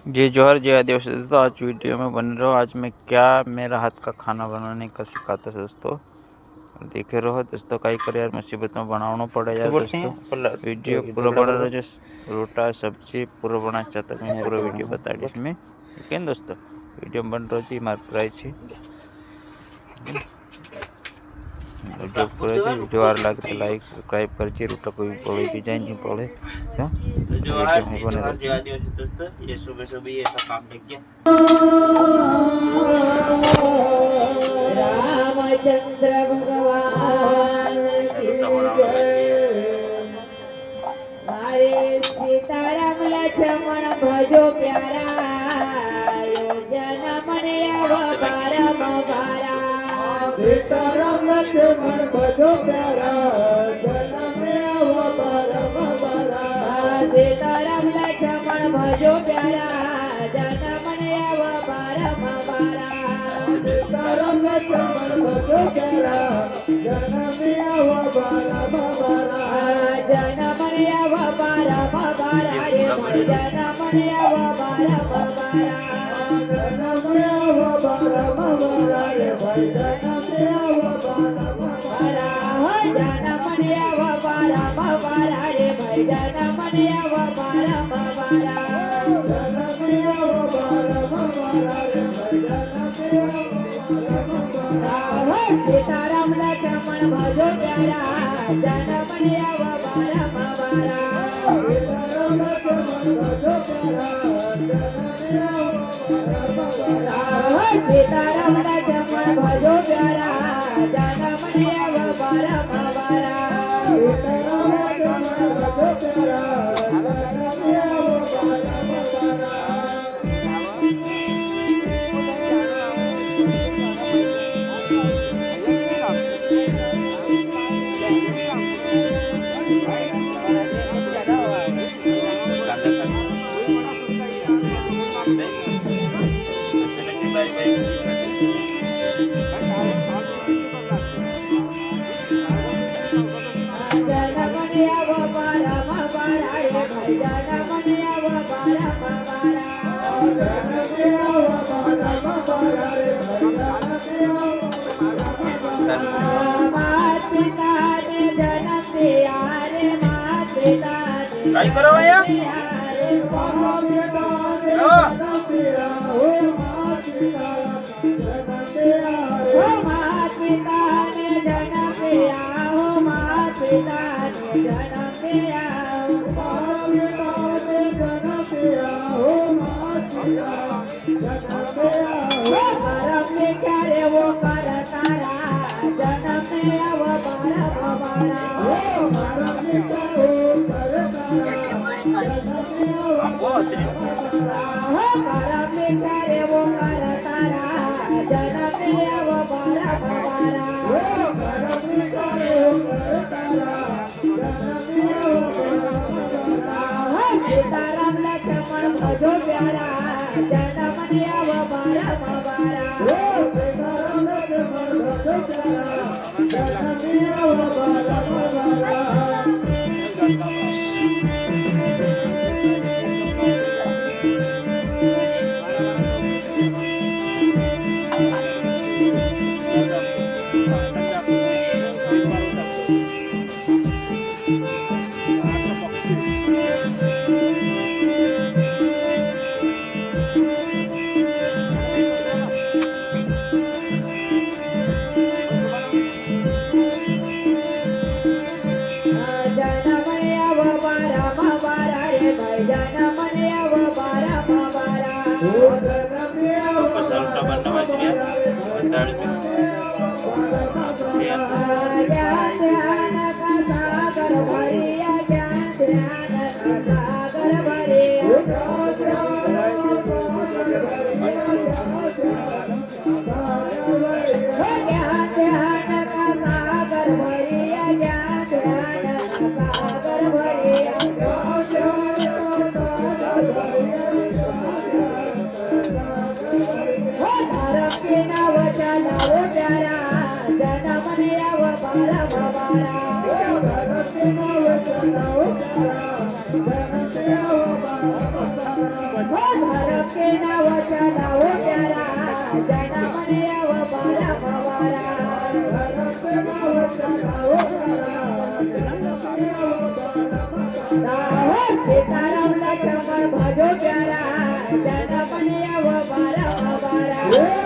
जी जोहर जी आदिवासी दोस्तों, आज वीडियो में बन रहा हूँ। आज मैं क्या मेरा हाथ का खाना बनाने का सिखाता दोस्तों, देखे रहो दोस्तों। कई कर यार मुसीबत में बनाना पड़े यार दोस्तों। वीडियो पूरा बना रहो, जो रोटा सब्जी पूरा बना चाहता मैं पूरा वीडियो बता दी इसमें, ठीक है दोस्तों। वीडियो बन रहा जी मार प्राइस है वीडियो पूरा जी। वीडियो आर लगे तो लाइक सब्सक्राइब कर रोटा कोई पड़े भी जाए नहीं पड़े वीडियो में बने रहो दोस्तों। ये सुबह सुबह ये सब काम देख गया। रामचंद्र भगवान हरे सीताराम लक्ष्मण भजो प्यारा योजना मन अवतारम भारा सीताराम लक्ष्मण भजो प्यारा जन्म अवतारम भारा सीताराम लक्ष्मण भजो प्यारा जन्म अवतारम भारा सीताराम लक्ष्मण भजो प्यारा जन्म अवतारम भारा जन्म अवतारम भारा रे जन्म अवतारम भारा जन्म अवतारम भारा रे जन्म अवतारम भारा जन्म अवतारम भारा रे जन्म अवतारम भारा जन्म अवतारम भारा रे सीताराम लक्ष्मण भजो प्यारा जन्म अवतारम भारा सीताराम लक्ष्मण भजो प्यारा सीताराम लक्ष्मण भजो प्यारा जन्म अवतारम भारा सीताराम लक्ष्मण भजो प्यारा जन्म अवतारम भारा काय करो भैया वो कर तारा जन्म सीताराम लक्ष्मण भजो प्यारा जन्म अवतारम भारा सीताराम लक्ष्मण भजो प्यारा जन्म अवतारम भारा रोटा बनना बच गया बता ધર્મ કે નવ ચલાવો પ્યારા જન્મ ને અવતારા ભવારા ધર્મ કે નવ ચલાવો સીતારામ લક્ષ્મણ ભજો પ્યારા જન્મ ને અવતારા ભવારા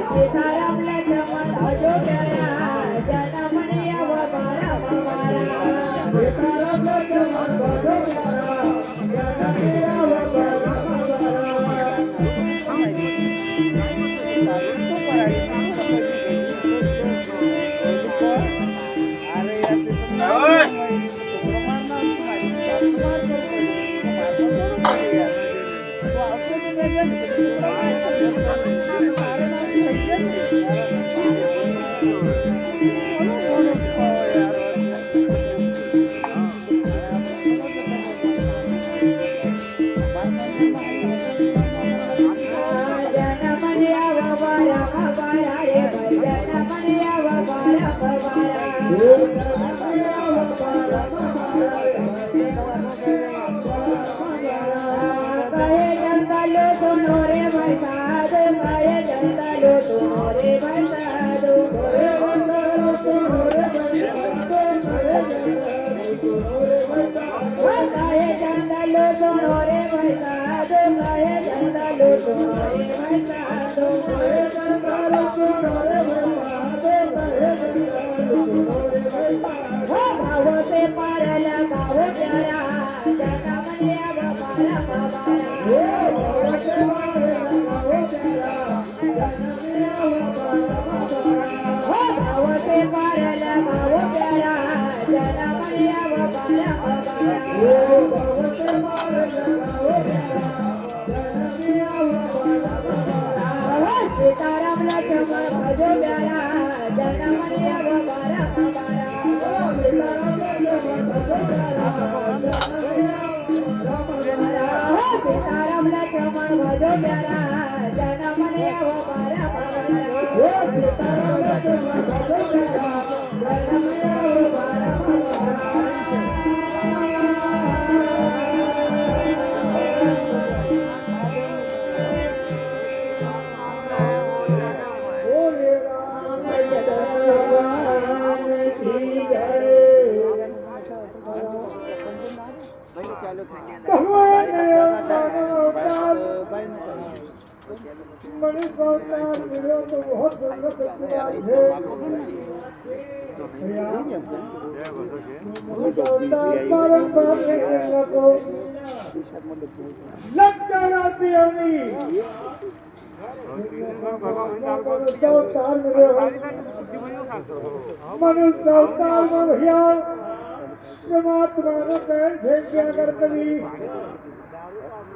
સીતારામ લક્ષ્મણ ભજો પ્યારા જન્મ ને અવતારા ભવારા સીતારામ લક્ષ્મણ ભજો પ્યારા જન્મ ને અવતારા સીતારામ લક્ષ્મણ ભજો પ્યારા જન્મ ને અવતારા ભવારા સીતારામ લક્ષ્મણ ભજો પ્યારા જન્મ ને અવતારા ભવારા સીતારામ લક્ષ્મણ ભજો પ્યારા જન્મ ને અવતારા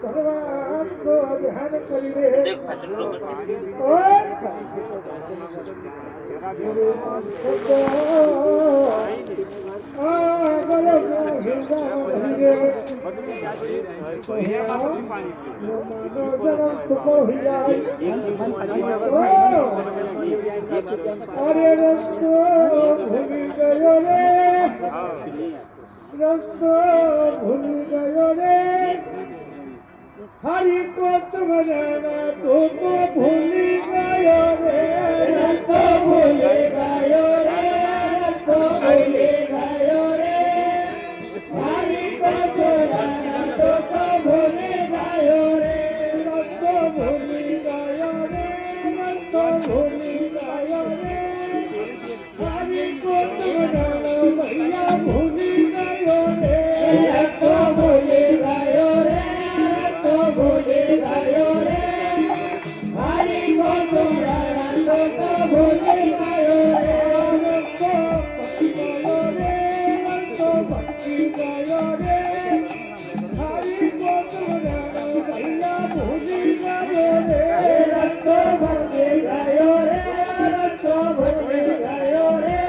परमात्मा રસ્તો ધ્યાન કરી રે દેખ પાછળ બરોબર અરે રસ્તો ભૂલી ગયો રે રસ્તો ભૂલી ગયો રે હરી કોત બનાના તો ભૂલી ગયો રે રસ્તો ભૂલી ગયો રે રસ્તો ભૂલી ગયો રે હરી કોત બનાના તો ભૂલી ગયો રે રસ્તો ભૂલી ગયો રે રસ્તો ભૂલી ગયો રે હરી કોત બનાના ભૈયા ભૂલી ગયો રે રસ્તો ભૂલી ગયો રે ભૂલી ગયો રે હરી કોત બનાના તો ભૂલી ગયો રે રસ્તો ભટકી ગયો રે હરી કોત બનાના ભૈયા ભૂલી ગયો રે રસ્તો ભટકી ગયો રે રસ્તો ભૂલી ગયો રે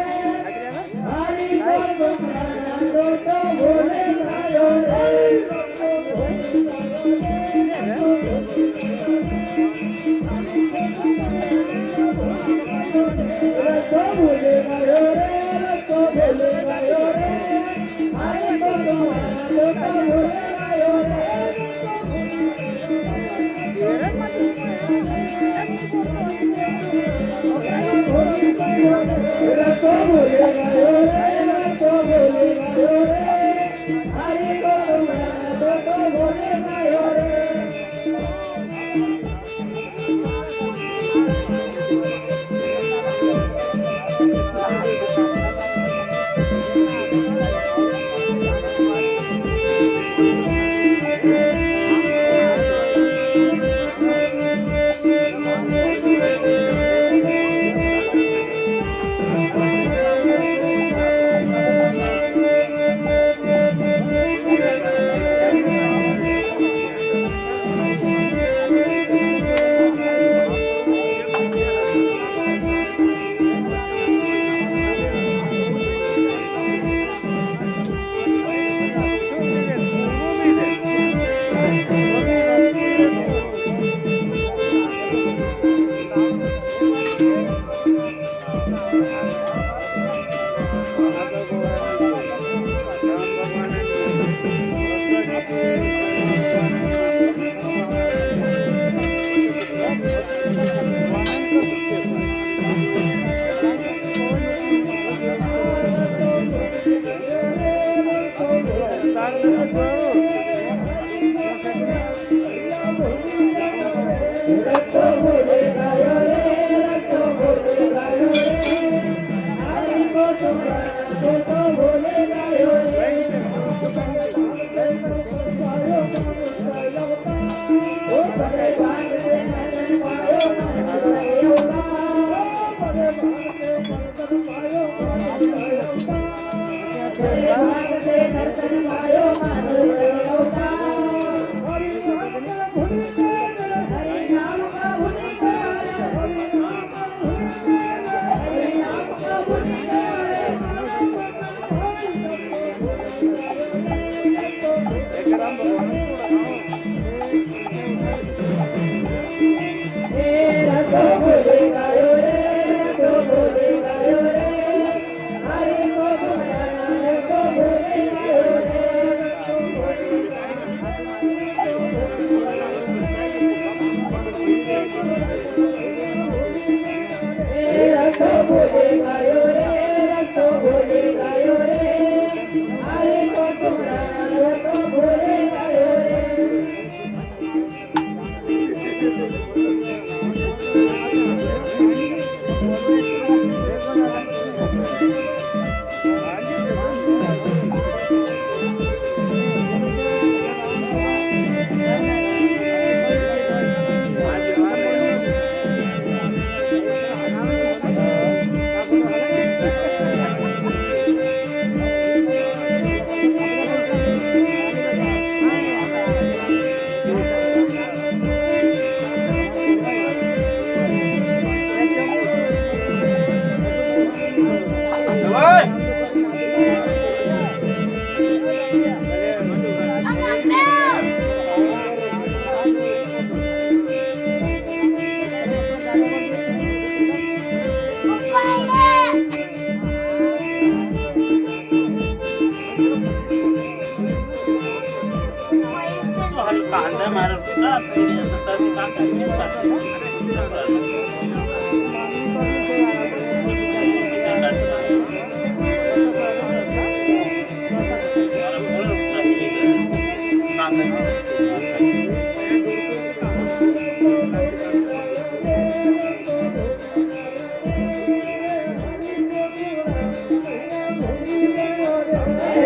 હરી કોત બનાના તો ભૂલી ગયો રે રસ્તો ભૂલી ગયો રે રસ્તો ભૂલી ગયો રે હરી કોત બનાના તો ભૂલી ગયો રે રસ્તો ભૂલી ગયો રે રસ્તો ભૂલી ગયો રે હરી કોત બનાના તો ભૂલી ગયો રે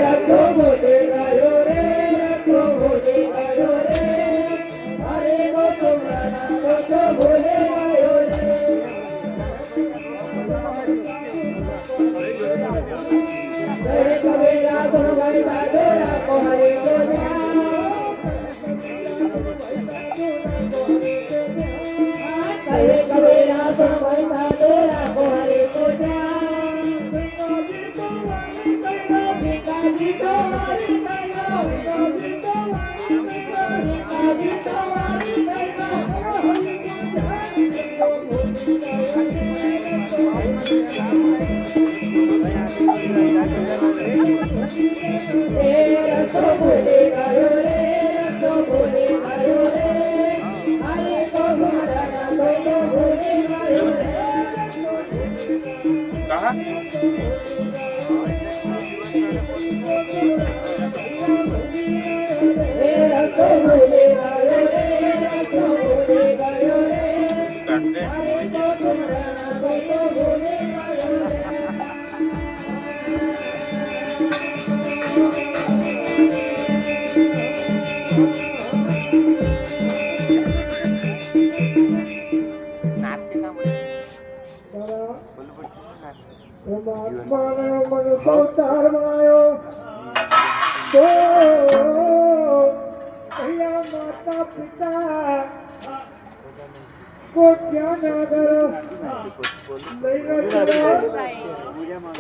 રતો બોલે ગયો રે, રતો બોલે ગયો રે, અરે ગોકુળના રતો બોલે ગયો રે. હરે કબીરા ગુણ ગાતા ડોરા કોહરે કો હરે કબીરા ગુણ ગાતા ડોરા કોહરે કો રતો બોલે ગયો રે, રતો બોલે ગયો રે, અરે ગોકુળના રતો બોલે ગયો રે. कहा રતો બોલે ગયો રે, રતો બોલે ગયો રે, काटते અરે ગોકુળના રતો બોલે ગયો રે. પરમાત્માને મન અવતાર બનાવ્યો તો અહીંયા માતા પિતા को क्या ना करो नहीं ना करो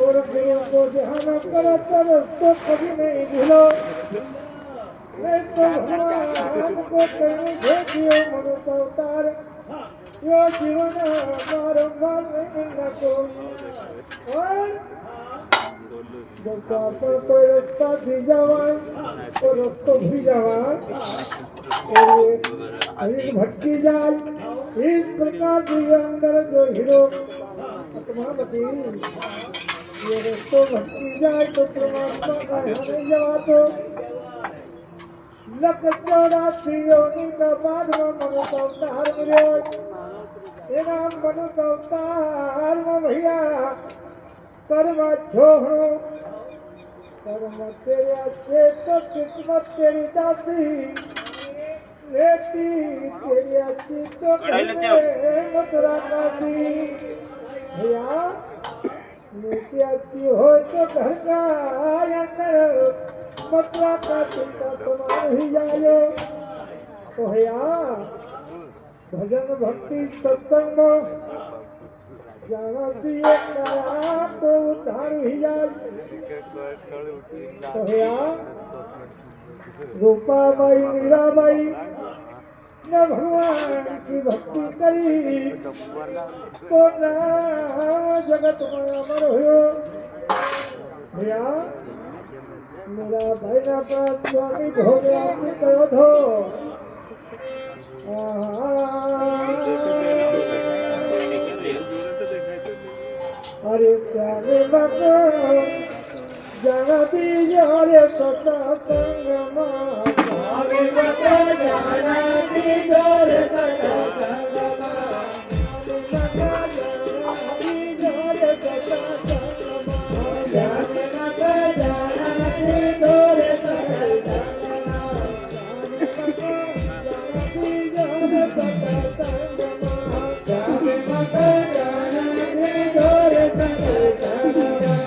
और प्रेम को ध्यान करो तब उसको कभी नहीं भूलो नहीं तो भगवान को कहीं भेजियो मनुष्य अवतार यो जीवन बारंबार नहीं रखो और जब पर कोई रास्ता भी जावाए तो रास्ता भी जावाए और भटकी जाए इस प्रकार के अंदर जो हीरो आत्मावती ये रास्ता भटकी जाए तो परमात्मा का हमें जवा तो लख 84 योनि का बाद में मनुष्य अवतार मिले ये नाम मनुष्य अवतार में भैया कर्म छोड़ो कर्म तेरे अच्छे तो किस्मत तेरी दासी लेती तेरी अच्छी तो मथुरा दासी भैया नीति अच्छी हो तो घर का अंदर मथुरा का चिंता समान ही जायो तो भैया भजन भक्ति सत्संग जाना दिए करा तो उद्धार ही जाए तो भैया रूपाबाई मीराबाई ने भगवान की भक्ति करी तो नाम जगत में अमर हो भैया मेरा भाई ना पर स्वामी भोग आपने कहो धो अरे प्यारे बाबा जाना दीजिए हरे सत्संग माँ अरे बाबा जाना दीजिए हरे सत्संग माँ अरे बाबा जाना दीजिए हरे सत्संग माँ जाने बाबा जाना दीजिए हरे सत्संग माँ जाने बाबा जाना दीजिए हरे सत्संग माँ जाने बाबा जाना दीजिए हरे सत्संग माँ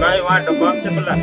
भाई वहाँ डब्बा में चपला